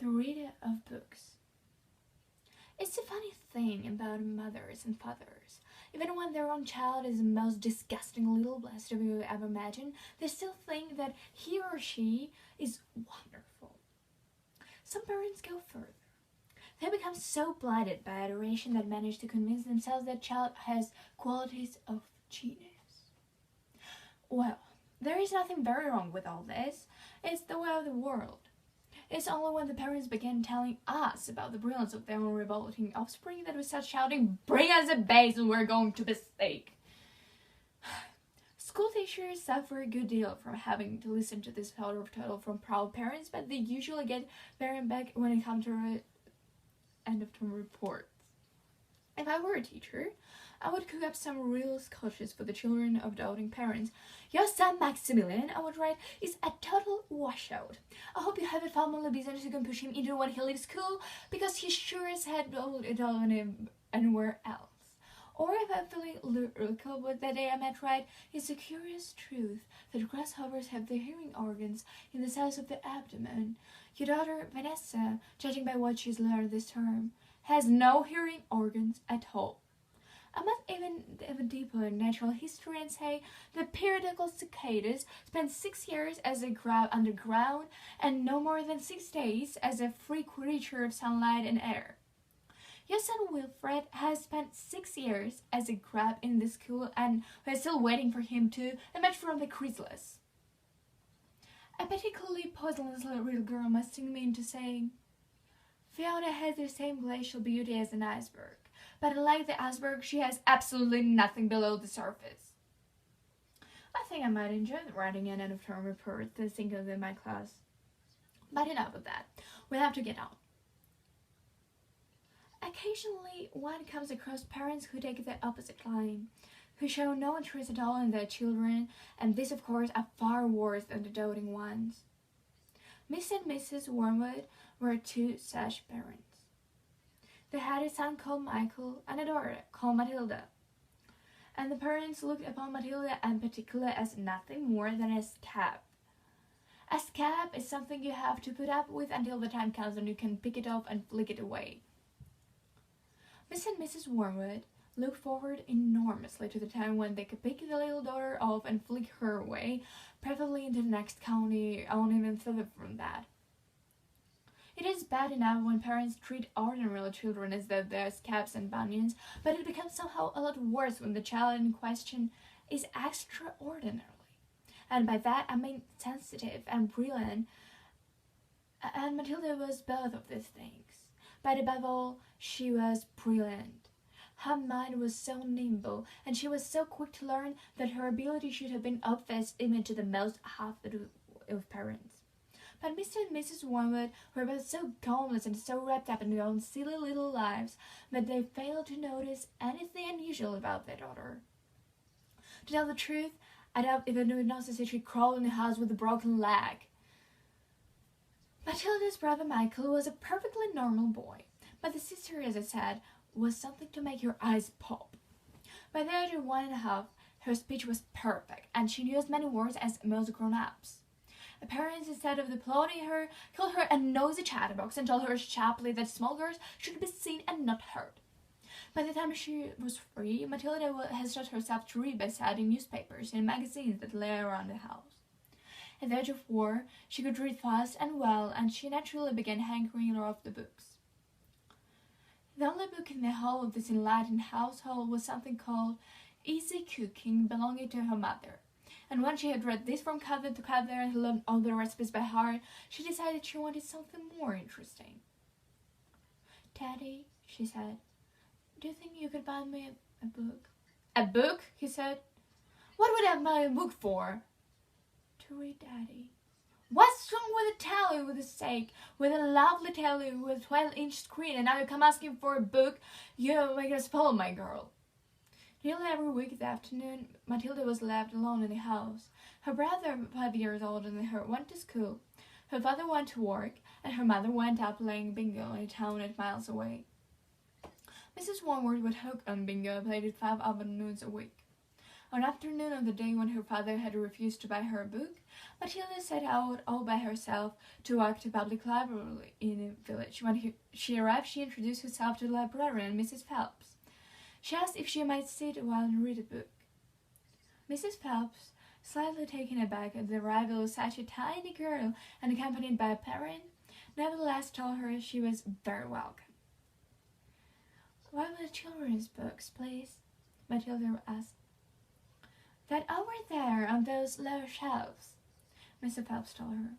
the reader of books. It's a funny thing about mothers and fathers. Even when their own child is the most disgusting little bastard you ever imagined, they still think that he or she is wonderful. Some parents go further. They become so blinded by adoration that manage to convince themselves that child has qualities of genius. Well, there is nothing very wrong with all this. It's the way of the world. It's only when the parents began telling us about the brilliance of their own revolting offspring that we start shouting, "Bring us a base and we're going to the stake." School teachers suffer a good deal from having to listen to this sort of tale from proud parents, but they usually get parent back when it comes to end of term reports. If I were a teacher, I would cook up some real scotches for the children of doubting parents. "Your son Maximilian," I would write, "is a total washout. I hope you have a family business you can push him into when he leaves school, because he sure as heck won't indulge in him anywhere else." Or if I'm feeling lyrical with the day I might write, "It's a curious truth that grasshoppers have their hearing organs in the size of the abdomen. Your daughter Vanessa, judging by what she's learned this term, has no hearing organs at all." I must even dive deeper in natural history and say that periodical cicadas spend 6 years as a grub underground and no more than 6 days as a free creature of sunlight and air. Your son Wilfred has spent 6 years as a grub in the school, and we're still waiting for him to emerge from the chrysalis. A particularly poisonous little girl must sting me into saying, "Fiona has the same glacial beauty as an iceberg, but unlike the iceberg, she has absolutely nothing below the surface." I think I might enjoy writing an end-of-term report to think of in my class. But enough of that. We have to get on. Occasionally, one comes across parents who take the opposite line, who show no interest at all in their children, and these, of course, are far worse than the doting ones. Miss and Mrs. Wormwood were two such parents. They had a son called Michael and a daughter called Matilda, and the parents looked upon Matilda in particular as nothing more than a scab. A scab is something you have to put up with until the time comes when you can pick it off and flick it away. Miss and Mrs. Wormwood looked forward enormously to the time when they could pick the little daughter off and flick her away, preferably into the next county, or even further from that. It is bad enough when parents treat ordinary children as though they're scabs and bunions, but it becomes somehow a lot worse when the child in question is extraordinary. And by that I mean sensitive and brilliant, and Matilda was both of these things. But above all, she was brilliant. Her mind was so nimble, and she was so quick to learn, that her ability should have been obvious even to the most half of parents. But Mr. and Mrs. Wormwood were both so harmless and so wrapped up in their own silly little lives that they failed to notice anything unusual about their daughter. To tell the truth, I doubt if it would not necessarily crawl in the house with a broken leg. Matilda's brother Michael was a perfectly normal boy, but the sister, as I said, was something to make your eyes pop. By the age of 1.5, her speech was perfect, and she knew as many words as most grown-ups. Her parents, instead of applauding her, called her a noisy chatterbox and told her sharply that small girls should be seen and not heard. By the time she was free, Matilda had taught herself to read by citing newspapers and magazines that lay around the house. At the age of 4, she could read fast and well, and she naturally began hankering after books. The only book in the whole of this enlightened household was something called Easy Cooking, belonging to her mother. And when she had read this from cover to cover and learned all the recipes by heart, she decided she wanted something more interesting. "Daddy," she said, "do you think you could buy me a book?" "A book?" he said. "What would I buy a book for?" "To read, Daddy." "What's wrong with a telly, with a sake? With a lovely telly with a 12-inch screen, and now you come asking for a book? You're making a spoil, my girl." Nearly every week that afternoon, Matilda was left alone in the house. Her brother, 5 years older than her, went to school. Her father went to work, and her mother went out playing bingo in a town 8 miles away. Mrs. Wormwood would hook on bingo and played it 5 afternoons a week. On afternoon of the day when her father had refused to buy her a book, Matilda set out all by herself to walk to public library in the village. When she arrived, she introduced herself to the librarian, Mrs. Phelps. She asked if she might sit a while and read a book. Mrs. Phelps, slightly taken aback at the arrival of such a tiny girl and accompanied by a parent, nevertheless told her she was very welcome. "What were the children's books, please?" Matilda asked. "That over there on those lower shelves," Mr. Phelps told her.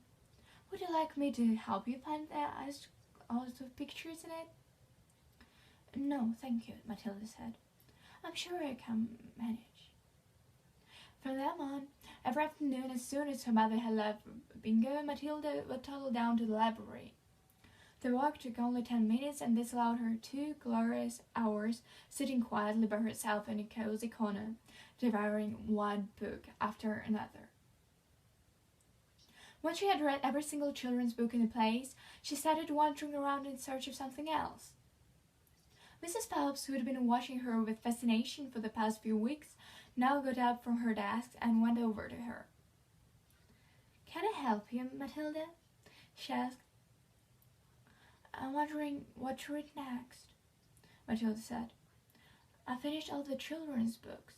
"Would you like me to help you find all the pictures in it?" "No, thank you," Matilda said. "I'm sure I can manage." From then on, every afternoon, as soon as her mother had left bingo, Matilda would toddle down to the library. The walk took only 10 minutes, and this allowed her 2 glorious hours sitting quietly by herself in a cozy corner, devouring one book after another. Once she had read every single children's book in the place, she started wandering around in search of something else. Mrs. Phelps, who had been watching her with fascination for the past few weeks, now got up from her desk and went over to her. "Can I help you, Matilda?" she asked. "I'm wondering what to read next," Matilda said. "I finished all the children's books."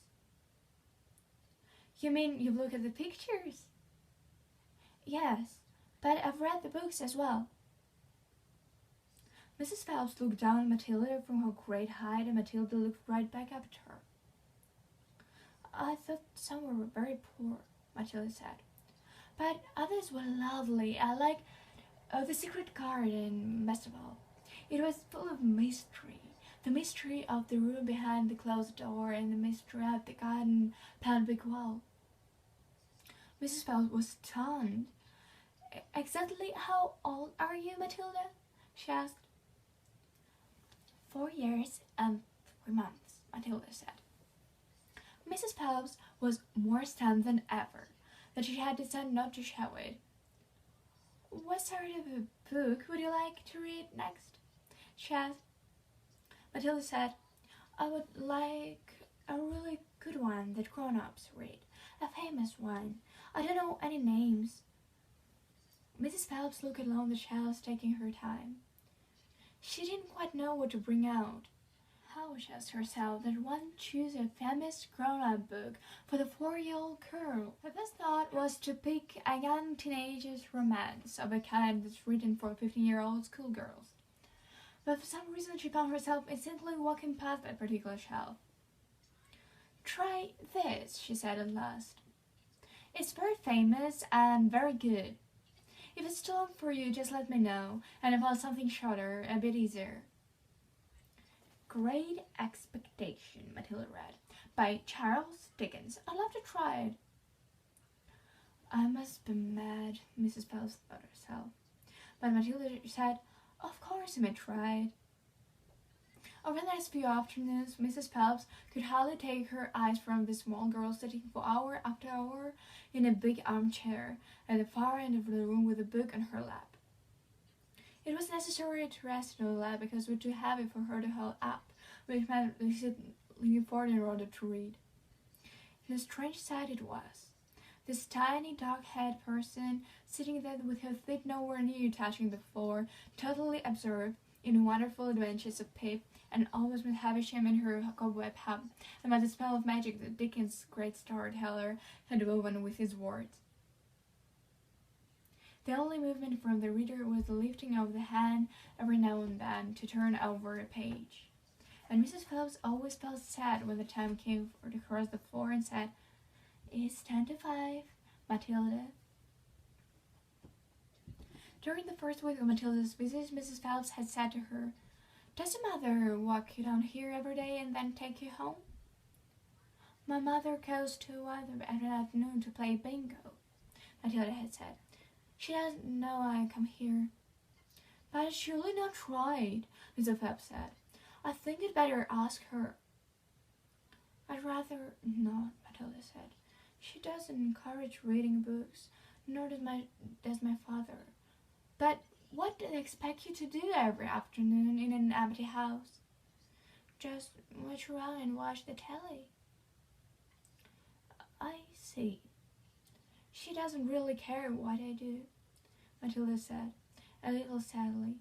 "You mean you've looked at the pictures?" "Yes, but I've read the books as well." Mrs. Phelps looked down at Matilda from her great height, and Matilda looked right back up at her. "I thought some were very poor," Matilda said, "but others were lovely. I like The Secret Garden best of all. It was full of mystery. The mystery of the room behind the closed door and the mystery of the garden past brick wall." Mrs. Phelps was stunned. "Exactly how old are you, Matilda?" she asked. 4 years and 3 months, Matilda said. Mrs. Phelps was more stunned than ever, that she had decided not to show it. "What sort of a book would you like to read next?" she asked. Matilda said, "I would like a really good one that grown-ups read, a famous one. I don't know any names." Mrs. Phelps looked along the shelves, taking her time. She didn't quite know what to bring out. How she asked herself that one choose a famous grown-up book for the 4-year-old girl. Her first thought was to pick a young teenager's romance of a kind that's written for 15-year-old schoolgirls. But for some reason she found herself instantly walking past that particular shelf. "Try this," she said at last. "It's very famous and very good. If it's too long for you, just let me know, and I'll find something shorter, a bit easier." Great Expectation, Matilda read, by Charles Dickens. "I'd love to try it." "I must be mad," Mrs. Phelps thought herself. But Matilda said, "Of course you may try it." Over the next few afternoons, Mrs. Phelps could hardly take her eyes from the small girl sitting for hour after hour in a big armchair at the far end of the room with a book on her lap. It was necessary to rest in her lap because it was too heavy for her to hold up, which meant leaning forward in order to read. And a strange sight it was. This tiny, dark-haired person sitting there with her feet nowhere near touching the floor, totally absorbed in the wonderful adventures of Pip, and always with Havisham in her cobweb hat, and by the spell of magic that Dickens' great storyteller had woven with his words. The only movement from the reader was the lifting of the hand every now and then to turn over a page. And Mrs. Phelps always felt sad when the time came for her to cross the floor and said, "It's 10 to 5, Matilda." During the first week of Matilda's visit, Mrs. Phelps had said to her, "Does your mother walk you down here every day and then take you home?" "My mother goes to either every afternoon to play bingo," Matilda had said. "She doesn't know I come here." "But surely not right," Mrs. Phelps said. "I think you'd better ask her." "I'd rather not," Matilda said. "She doesn't encourage reading books, nor does my father. But what do they expect you to do every afternoon in an empty house?" "Just watch around and watch the telly." see. She doesn't really care what I do, Matilda said, a little sadly.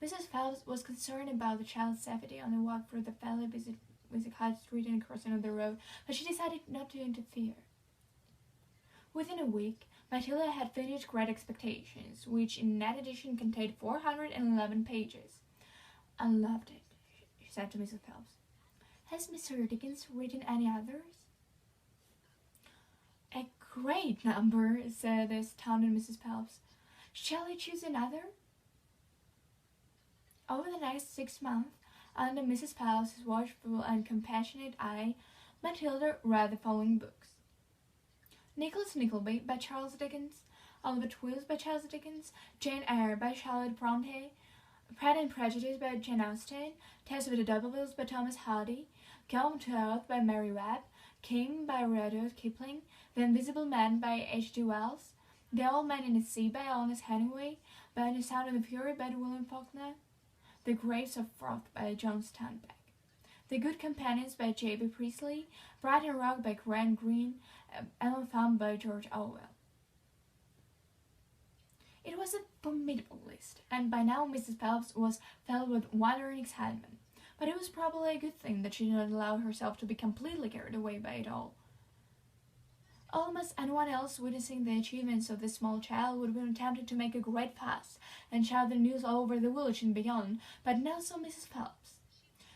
Mrs. Phelps was concerned about the child's safety on the walk through the fairly busy High Street and crossing of the road, but she decided not to interfere. Within a week, Matilda had finished Great Expectations, which in net edition contained 411 pages. I loved it, she said to Mrs. Phelps. Has Mr. Dickens written any others? A great number, said the astounded Mrs. Phelps. Shall I choose another? Over the next 6 months, under Mrs. Phelps's watchful and compassionate eye, Matilda read the following books: Nicholas Nickleby by Charles Dickens, Oliver Twist by Charles Dickens, Jane Eyre by Charlotte Bronte, Pride and Prejudice by Jane Austen, Tales of the D'Urbervilles by Thomas Hardy, Come to Earth by Mary Webb, King by Rudyard Kipling, The Invisible Man by H.G. Wells, The Old Man in the Sea by Ernest Hemingway, By the Sound of the Fury by William Faulkner, The Grapes of Wrath by John Steinbeck, The Good Companions by J.B. Priestley, Brighton Rock by Grant Greene, Ellen Farm by George Orwell. It was a formidable list, and by now Mrs. Phelps was filled with wonder and excitement, but it was probably a good thing that she did not allow herself to be completely carried away by it all. Almost anyone else witnessing the achievements of this small child would have been tempted to make a great fuss and shout the news all over the village and beyond, but not so Mrs. Phelps.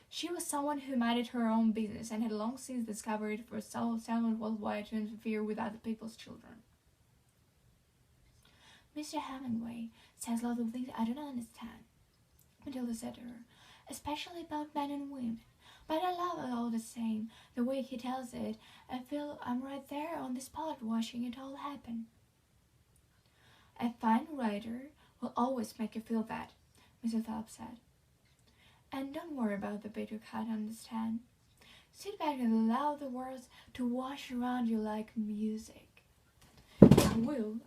She was someone who minded her own business and had long since discovered it for someone worthwhile to interfere with other people's children. Mr. Hemingway says lots of things I don't understand, Matilda said to her, especially about men and women. But I love it all the same, the way he tells it. I feel I'm right there on the spot watching it all happen. A fine writer will always make you feel that, Mrs. Phelps said. And don't worry about the bit you can't understand. Sit back and allow the words to wash around you like music. I will.